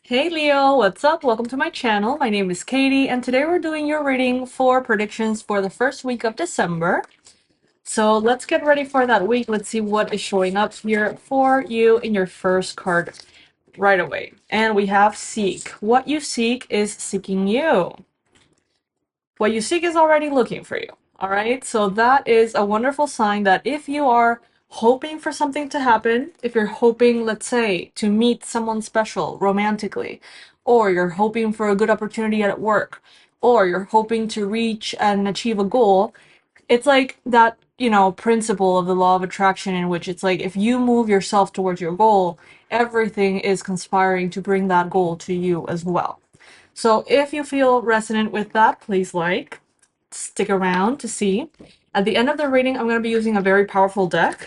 Hey Leo, what's up? Welcome to my channel. My name is Katie, and today we're doing your reading for predictions for the first week of December. So let's get ready for that week. Let's see what is showing up here for you in your first card right away. And we have Seek. What you seek is seeking you. What you seek is already looking for you. All right, so that is a wonderful sign that if you are hoping for something to happen, if you're hoping, let's say, to meet someone special romantically, or you're hoping for a good opportunity at work, or you're hoping to reach and achieve a goal, it's like that, principle of the law of attraction in which it's like if you move yourself towards your goal, everything is conspiring to bring that goal to you as well. So if you feel resonant with that, please stick around to see. At the end of the reading, I'm going to be using a very powerful deck,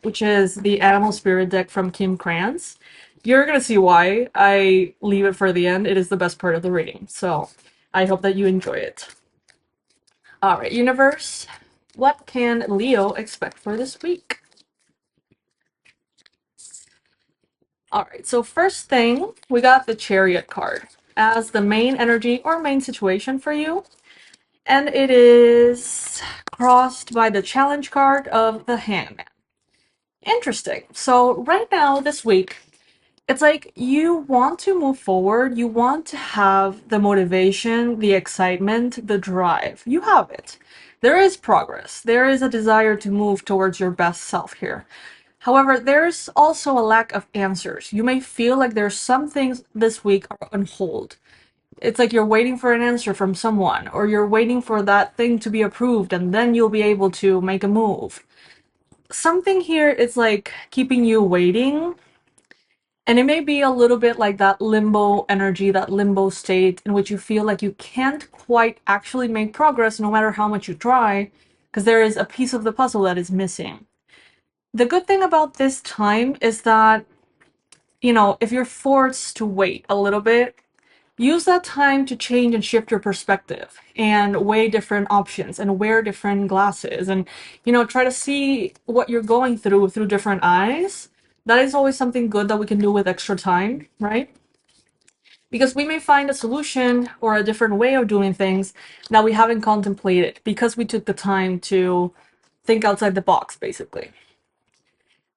which is the Animal Spirit deck from Kim Krans. You're going to see why I leave it for the end. It is the best part of the reading. So I hope that you enjoy it. All right, universe, what can Leo expect for this week? All right, so first thing, we got the Chariot card as the main energy or main situation for you. And it is crossed by the challenge card of the Hangman. Interesting. So right now, this week, it's like you want to move forward. You want to have the motivation, the excitement, the drive. You have it. There is progress. There is a desire to move towards your best self here. However, there's also a lack of answers. You may feel like there's some things this week are on hold. It's like you're waiting for an answer from someone, or you're waiting for that thing to be approved, and then you'll be able to make a move. Something here is like keeping you waiting, and it may be a little bit like that limbo energy, that limbo state in which you feel like you can't quite actually make progress no matter how much you try, because there is a piece of the puzzle that is missing. The good thing about this time is that, if you're forced to wait a little bit, use that time to change and shift your perspective and weigh different options and wear different glasses and, try to see what you're going through different eyes. That is always something good that we can do with extra time, right? Because we may find a solution or a different way of doing things that we haven't contemplated because we took the time to think outside the box, basically.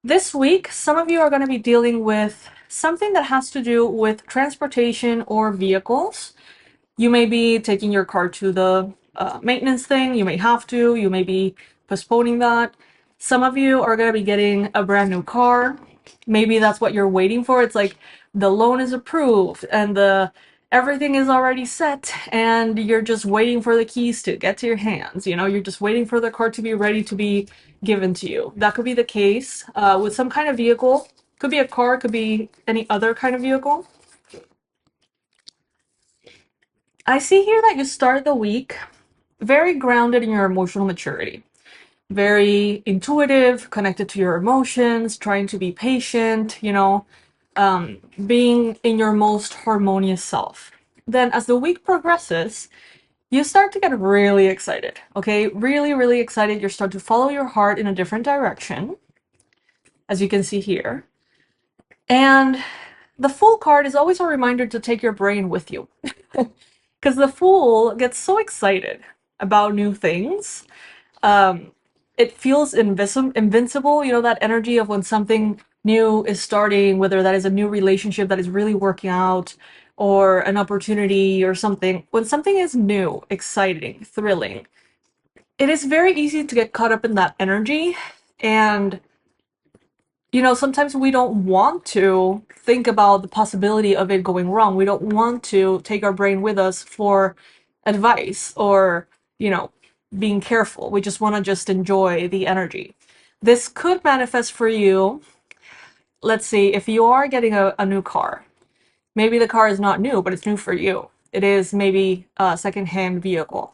This week, some of you are going to be dealing with something that has to do with transportation or vehicles. You may be taking your car to the maintenance thing. You may have to. You may be postponing that. Some of you are going to be getting a brand new car. Maybe that's what you're waiting for. It's like the loan is approved and the everything is already set and you're just waiting for the keys to get to your hands. You're just waiting for the car to be ready to be given to you. That could be the case with some kind of vehicle. Could be a car, could be any other kind of vehicle. I see here that you start the week very grounded in your emotional maturity, very intuitive, connected to your emotions, trying to be patient, being in your most harmonious self. Then, as the week progresses, you start to get really excited, okay? Really, really excited. You start to follow your heart in a different direction, as you can see here. And the Fool card is always a reminder to take your brain with you. Because the Fool gets so excited about new things. Um, it feels invincible, that energy of when something new is starting, whether that is a new relationship that is really working out or an opportunity or something. When something is new, exciting, thrilling, it is very easy to get caught up in that energy. And, sometimes we don't want to think about the possibility of it going wrong. We don't want to take our brain with us for advice or, you know, being careful. We just want to just enjoy the energy. This could manifest for you. Let's see, if you are getting a new car, maybe the car is not new, but it's new for you. It is maybe a secondhand vehicle.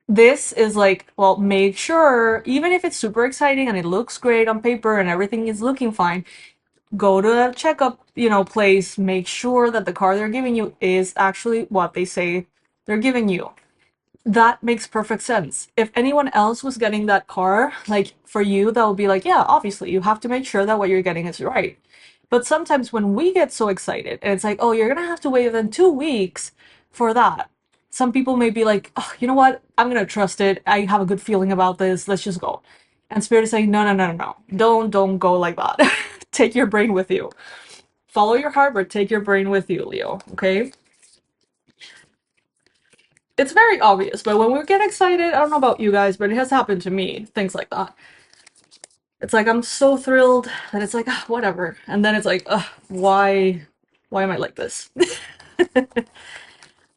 This is like, well, make sure, even if it's super exciting and it looks great on paper and everything is looking fine, go to a checkup, place, make sure that the car they're giving you is actually what they say they're giving you. That makes perfect sense. If anyone else was getting that car, like for you, that would be like, yeah, obviously you have to make sure that what you're getting is right. But sometimes when we get so excited and it's like, oh, you're gonna have to wait within 2 weeks for that. Some people may be like, oh, you know what? I'm gonna trust it. I have a good feeling about this. Let's just go. And Spirit is saying, no, no, no, no, no. Don't go like that. Take your brain with you. Follow your heart, but take your brain with you, Leo. Okay? It's very obvious, but when we get excited, I don't know about you guys, but it has happened to me. Things like that. It's like I'm so thrilled that it's like, ah, whatever. And then it's like, why am I like this?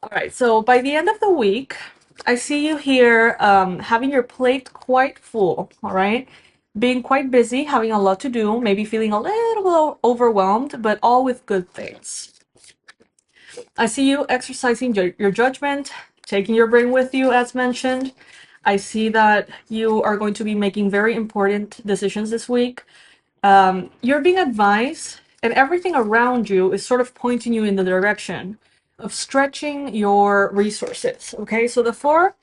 All right, so by the end of the week, I see you here having your plate quite full, all right? Being quite busy, having a lot to do, maybe feeling a little overwhelmed, but all with good things. I see you exercising your judgment, taking your brain with you, as mentioned. I see that you are going to be making very important decisions this week. You're being advised, and everything around you is sort of pointing you in the direction of stretching your resources. Okay, so the Four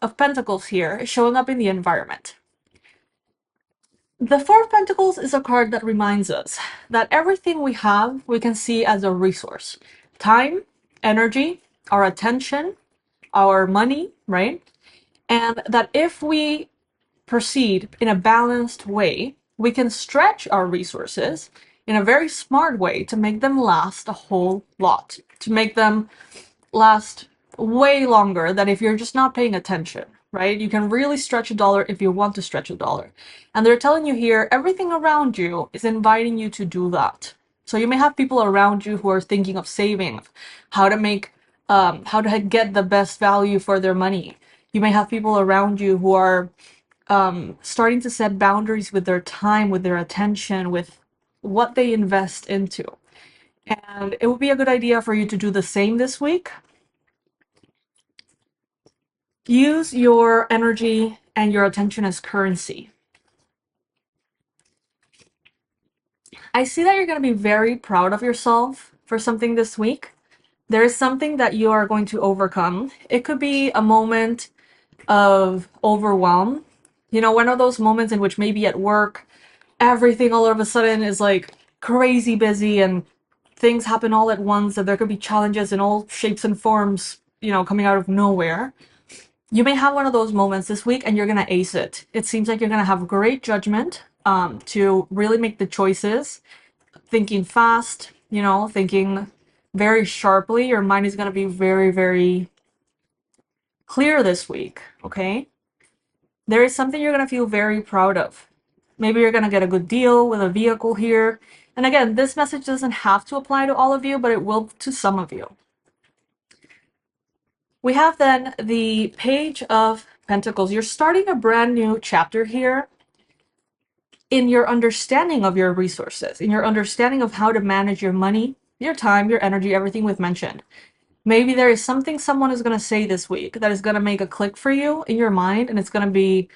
of Pentacles here is showing up in the environment. The Four of Pentacles is a card that reminds us that everything we have, we can see as a resource. Time, energy, our attention, our money, right? And that if we proceed in a balanced way, we can stretch our resources in a very smart way to make them last a whole lot, to make them last way longer than if you're just not paying attention, right? You can really stretch a dollar if you want to stretch a dollar. And they're telling you here, everything around you is inviting you to do that. So you may have people around you who are thinking of saving, how to make, how to get the best value for their money. You may have people around you who are starting to set boundaries with their time, with their attention, with what they invest into. And it would be a good idea for you to do the same this week. Use your energy and your attention as currency. I see that you're going to be very proud of yourself for something this week. There is something that you are going to overcome. It could be a moment of overwhelm. You know, one of those moments in which maybe at work, everything all of a sudden is like crazy busy and things happen all at once, and there could be challenges in all shapes and forms, you know, coming out of nowhere. You may have one of those moments this week and you're gonna ace it. It seems like you're gonna have great judgment to really make the choices, thinking fast, you know, thinking very sharply. Your mind is gonna be very, very clear this week, okay? There is something you're gonna feel very proud of. Maybe you're gonna get a good deal with a vehicle here. And again, this message doesn't have to apply to all of you, but it will to some of you. We have then the Page of Pentacles. You're starting a brand new chapter here in your understanding of your resources, in your understanding of how to manage your money, your time, your energy, everything we've mentioned. Maybe there is something someone is going to say this week that is going to make a click for you in your mind, and it's going to be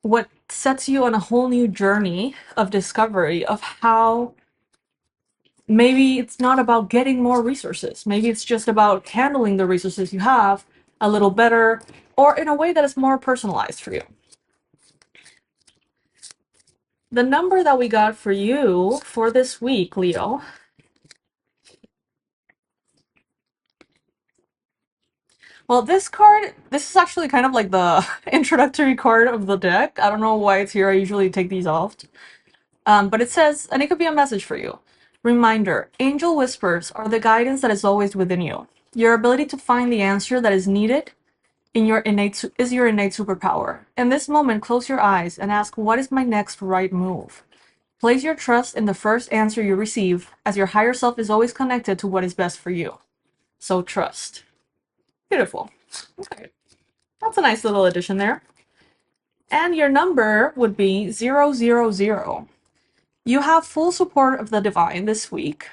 what sets you on a whole new journey of discovery of how maybe it's not about getting more resources. Maybe it's just about handling the resources you have a little better or in a way that is more personalized for you. The number that we got for you for this week, Leo, well, this card, this is actually kind of like the introductory card of the deck. I don't know why it's here. I usually take these off. But it says, and it could be a message for you. Reminder, angel whispers are the guidance that is always within you. Your ability to find the answer that is needed in your innate superpower. In this moment, close your eyes and ask, what is my next right move? Place your trust in the first answer you receive, as your higher self is always connected to what is best for you. So trust. Beautiful. Okay. That's a nice little addition there. And your number would be 000. You have full support of the divine this week.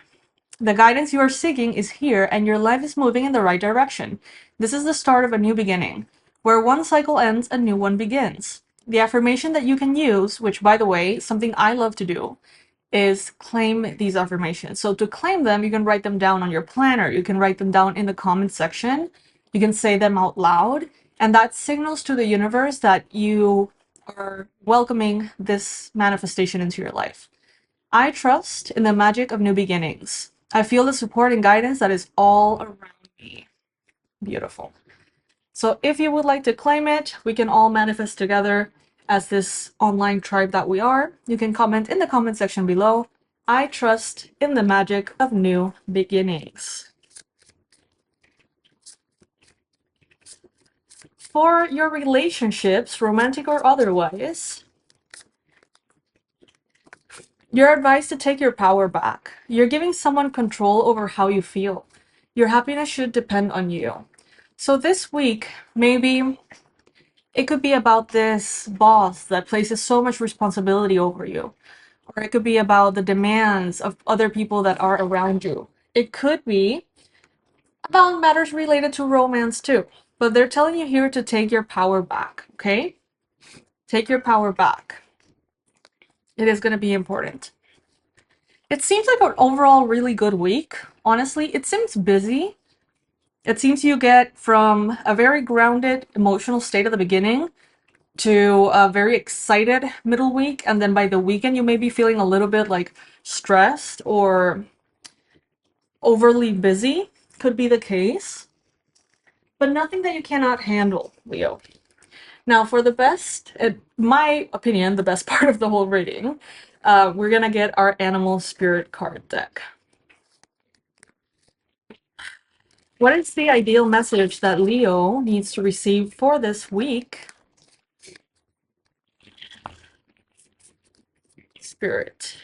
The guidance you are seeking is here, and your life is moving in the right direction. This is the start of a new beginning. Where one cycle ends, a new one begins. The affirmation that you can use, which, by the way, something I love to do, is claim these affirmations. So to claim them, you can write them down on your planner. You can write them down in the comment section. You can say them out loud. And that signals to the universe that you are welcoming this manifestation into your life. I trust in the magic of new beginnings. I feel the support and guidance that is all around me. Beautiful. So if you would like to claim it, we can all manifest together as this online tribe that we are. You can comment in the comment section below. I trust in the magic of new beginnings. For your relationships, romantic or otherwise, you're advised to take your power back. You're giving someone control over how you feel. Your happiness should depend on you. So this week, maybe it could be about this boss that places so much responsibility over you. Or it could be about the demands of other people that are around you. It could be about matters related to romance too. But they're telling you here to take your power back, okay? Take your power back. It is going to be important. It seems like an overall really good week. Honestly, it seems busy. It seems you get from a very grounded emotional state at the beginning to a very excited middle week, and then by the weekend you may be feeling a little bit like stressed or overly busy. Could be the case, but nothing that you cannot handle, Leo. Now, for the best, in my opinion, the best part of the whole reading, we're gonna get our animal spirit card deck. What is the ideal message that Leo needs to receive for this week? Spirit.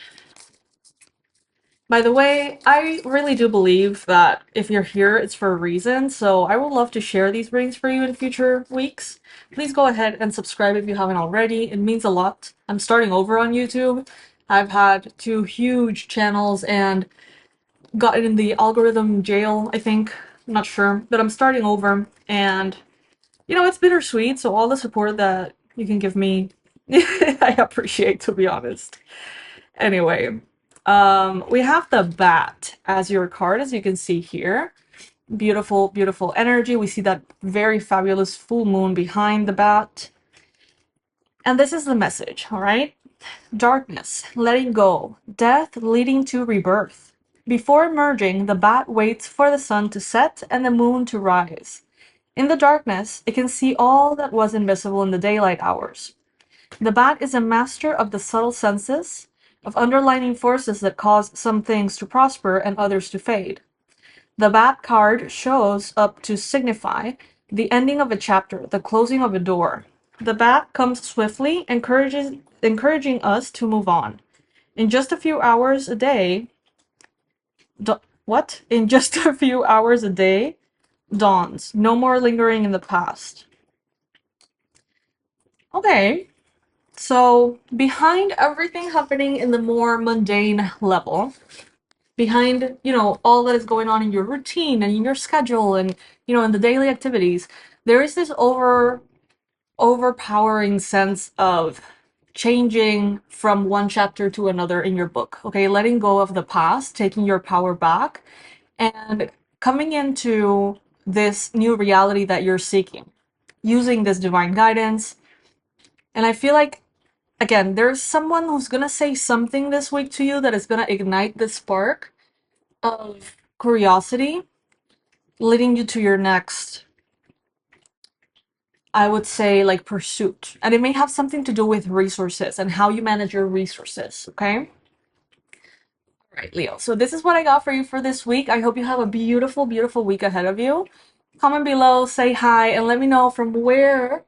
By the way, I really do believe that if you're here, it's for a reason, so I would love to share these readings for you in future weeks. Please go ahead and subscribe if you haven't already. It means a lot. I'm starting over on YouTube. I've had 2 huge channels and gotten in the algorithm jail, I think. I'm not sure, but I'm starting over, and it's bittersweet, so all the support that you can give me, I appreciate, to be honest. Anyway, we have the bat as your card, as you can see here. Beautiful, beautiful energy. We see that very fabulous full moon behind the bat. And this is the message, all right? Darkness, letting go. Death leading to rebirth. Before emerging, the bat waits for the sun to set and the moon to rise. In the darkness, it can see all that was invisible in the daylight hours. The bat is a master of the subtle senses, of underlining forces that cause some things to prosper and others to fade. The bat card shows up to signify the ending of a chapter, the closing of a door. The bat comes swiftly, encouraging us to move on. In just a few hours a day, what? In just a few hours a day dawns. No more lingering in the past. Okay, so behind everything happening in the more mundane level, behind, all that is going on in your routine and in your schedule and, in the daily activities, there is this overpowering sense of changing from one chapter to another in your book, okay? Letting go of the past, taking your power back, and coming into this new reality that you're seeking, using this divine guidance. And I feel like, again, there's someone who's gonna say something this week to you that is gonna ignite the spark of curiosity, leading you to your next, I would say, like, pursuit. And it may have something to do with resources and how you manage your resources, okay? All right, Leo. So this is what I got for you for this week. I hope you have a beautiful, beautiful week ahead of you. Comment below, say hi, and let me know from where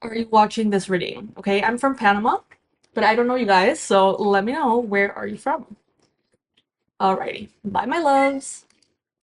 are you watching this reading, okay? I'm from Panama, but I don't know you guys, so let me know where are you from. Alrighty. Bye, my loves.